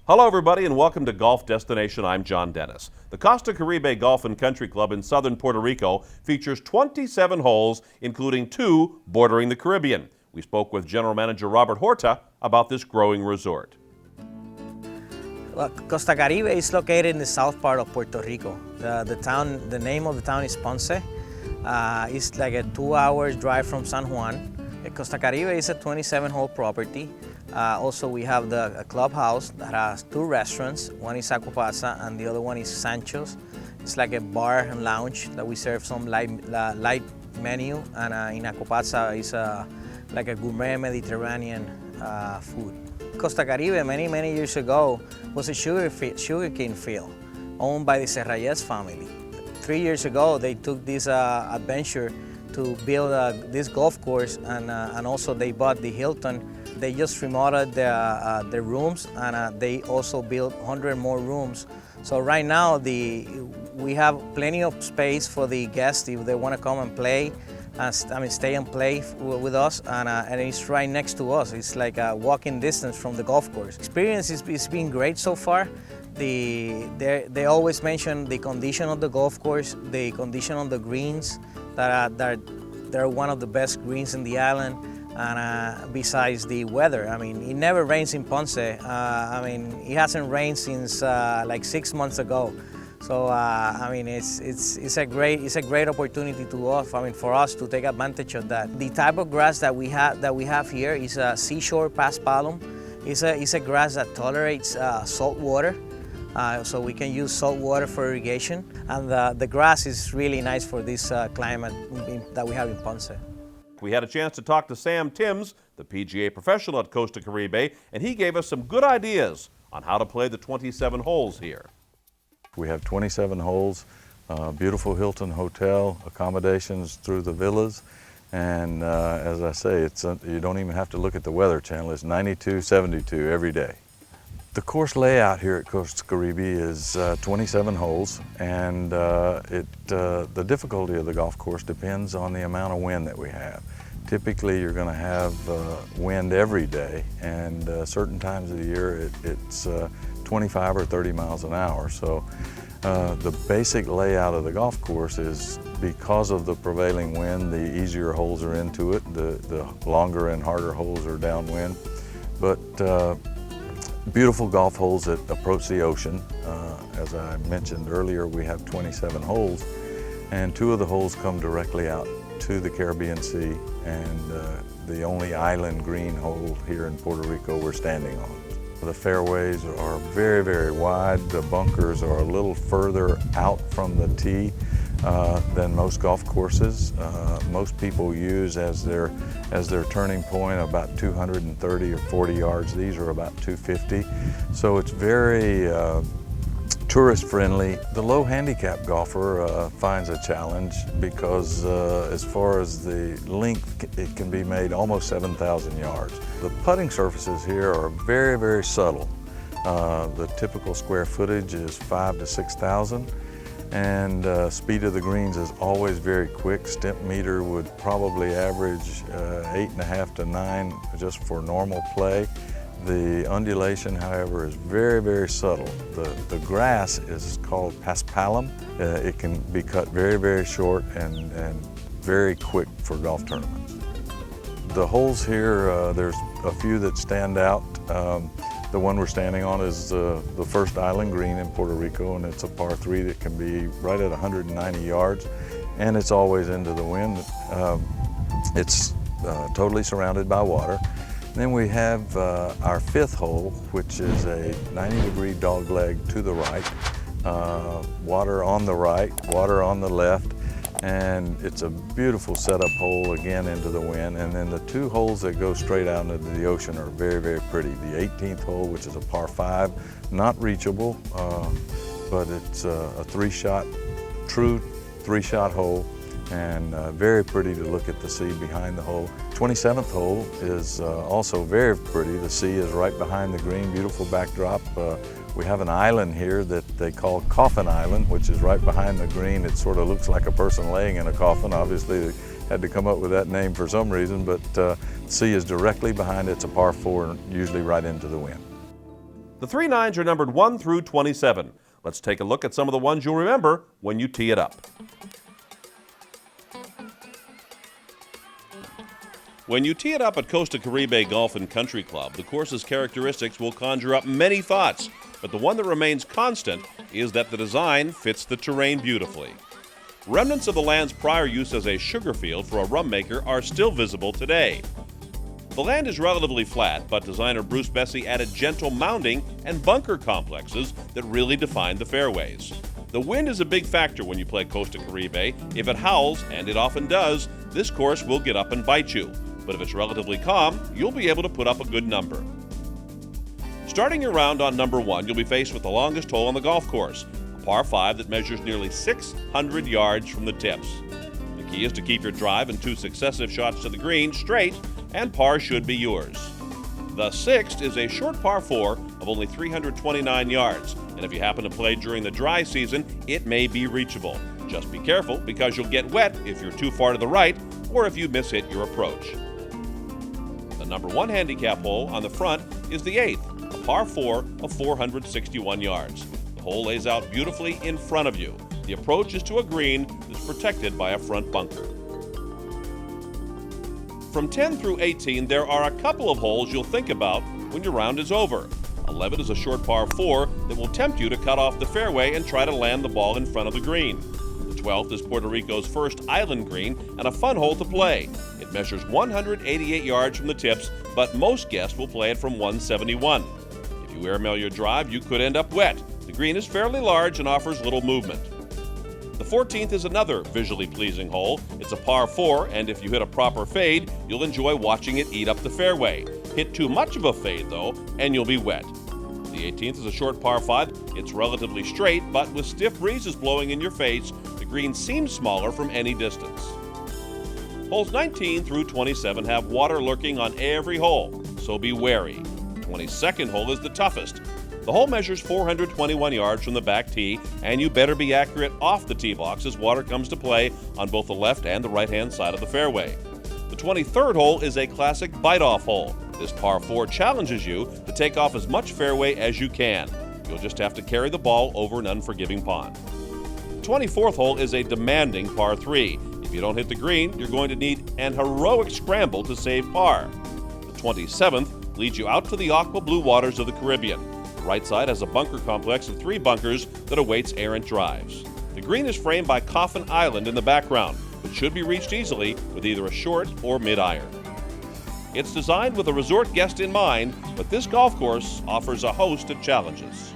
Hello everybody and welcome to Golf Destination. I'm John Dennis. The Costa Caribe Golf and Country Club in southern Puerto Rico features 27 holes, including 2 bordering the Caribbean. We spoke with General Manager Robert Horta about this growing resort. Well, Costa Caribe is located in the south part of Puerto Rico. The name of the town is Ponce. It's like a 2-hour drive from San Juan. Costa Caribe is a 27-hole property. Also, we have a clubhouse that has 2 restaurants. One is Acupasa and the other one is Sancho's. It's like a bar and lounge that we serve some light menu. And in Acupasa is like a gourmet Mediterranean food. Costa Caribe many years ago was a sugarcane field owned by the Serrayes family. 3 years ago, they took this adventure to build this golf course, and also they bought the Hilton. They just remodeled the rooms, and they also built 100 more rooms. So right now we have plenty of space for the guests if they want to come and play. Stay and play with us, and it's right next to us. It's like a walking distance from the golf course. Experience is been great so far. They always mention the condition of the golf course, the condition of the greens, they're one of the best greens in the island, and besides the weather. It never rains in Ponce. It hasn't rained since like 6 months ago. So it's a great opportunity for us to take advantage of that. The type of grass that we have here is a seashore paspalum. It's a grass that tolerates salt water, so we can use salt water for irrigation. And the grass is really nice for this climate that we have in Ponce. We had a chance to talk to Sam Timms, the PGA professional at Costa Caribe, and he gave us some good ideas on how to play the 27 holes here. We have 27 holes, beautiful Hilton hotel, accommodations through the villas, and as I say, you don't even have to look at the Weather Channel. It's 92, 72 every day. The course layout here at Costa Caribe is 27 holes, and the difficulty of the golf course depends on the amount of wind that we have. Typically, you're going to have wind every day, and certain times of the year it's 25 or 30 miles an hour. So the basic layout of the golf course is, because of the prevailing wind, the easier holes are into it, the longer and harder holes are downwind. But beautiful golf holes that approach the ocean. As I mentioned earlier, we have 27 holes, and 2 of the holes come directly out to the Caribbean Sea, and the only island green hole here in Puerto Rico we're standing on. The fairways are very wide. The bunkers are a little further out from the tee than most golf courses. Most people use as their turning point about 230 or 40 yards. These are about 250. So it's very tourist friendly. The low handicap golfer finds a challenge because as far as the length, it can be made almost 7,000 yards. The putting surfaces here are very subtle. The typical square footage is 5,000 to 6,000, and speed of the greens is always very quick. Stimp meter would probably average 8.5 to 9 just for normal play. The undulation, however, is very subtle. The grass is called paspalum. It can be cut very short and very quick for golf tournaments. The holes here, there's a few that stand out. The one we're standing on is the first island green in Puerto Rico, and it's a par 3 that can be right at 190 yards, and it's always into the wind. It's totally surrounded by water. Then we have our 5th hole, which is a 90-degree dogleg to the right, water on the right, water on the left, and it's a beautiful setup hole again into the wind. And then the 2 holes that go straight out into the ocean are very pretty. The 18th hole, which is a par 5, not reachable, but it's a 3-shot, true 3-shot hole, and very pretty to look at the sea behind the hole. 27th hole is also very pretty. The sea is right behind the green, beautiful backdrop. We have an island here that they call Coffin Island, which is right behind the green. It sort of looks like a person laying in a coffin. Obviously, they had to come up with that name for some reason, but the sea is directly behind it. It's a par 4, usually right into the wind. The 3 nines are numbered 1 through 27. Let's take a look at some of the ones you'll remember when you tee it up. When you tee it up at Costa Caribe Golf and Country Club, the course's characteristics will conjure up many thoughts, but the one that remains constant is that the design fits the terrain beautifully. Remnants of the land's prior use as a sugar field for a rum maker are still visible today. The land is relatively flat, but designer Bruce Bessie added gentle mounding and bunker complexes that really define the fairways. The wind is a big factor when you play Costa Caribe. If it howls, and it often does, this course will get up and bite you. But if it's relatively calm, you'll be able to put up a good number. Starting your round on number 1, you'll be faced with the longest hole on the golf course, a par 5 that measures nearly 600 yards from the tips. The key is to keep your drive and 2 successive shots to the green straight, and par should be yours. The 6th is a short par 4 of only 329 yards, and if you happen to play during the dry season, it may be reachable. Just be careful because you'll get wet if you're too far to the right or if you mishit your approach. The number 1 handicap hole on the front is the 8th, a par 4 of 461 yards. The hole lays out beautifully in front of you. The approach is to a green that's protected by a front bunker. From 10 through 18, there are a couple of holes you'll think about when your round is over. 11 is a short par 4 that will tempt you to cut off the fairway and try to land the ball in front of the green. The 12th is Puerto Rico's first island green and a fun hole to play. It measures 188 yards from the tips, but most guests will play it from 171. If you airmail your drive, you could end up wet. The green is fairly large and offers little movement. The 14th is another visually pleasing hole. It's a par 4, and if you hit a proper fade, you'll enjoy watching it eat up the fairway. Hit too much of a fade, though, and you'll be wet. The 18th is a short par 5. It's relatively straight, but with stiff breezes blowing in your face, the green seems smaller from any distance. Holes 19 through 27 have water lurking on every hole, so be wary. The 22nd hole is the toughest. The hole measures 421 yards from the back tee, and you better be accurate off the tee box as water comes to play on both the left and the right-hand side of the fairway. The 23rd hole is a classic bite-off hole. This par 4 challenges you to take off as much fairway as you can. You'll just have to carry the ball over an unforgiving pond. The 24th hole is a demanding par 3. If you don't hit the green, you're going to need an heroic scramble to save par. The 27th leads you out to the aqua blue waters of the Caribbean. The right side has a bunker complex of 3 bunkers that awaits errant drives. The green is framed by Coffin Island in the background, which should be reached easily with either a short or mid-iron. It's designed with a resort guest in mind, but this golf course offers a host of challenges.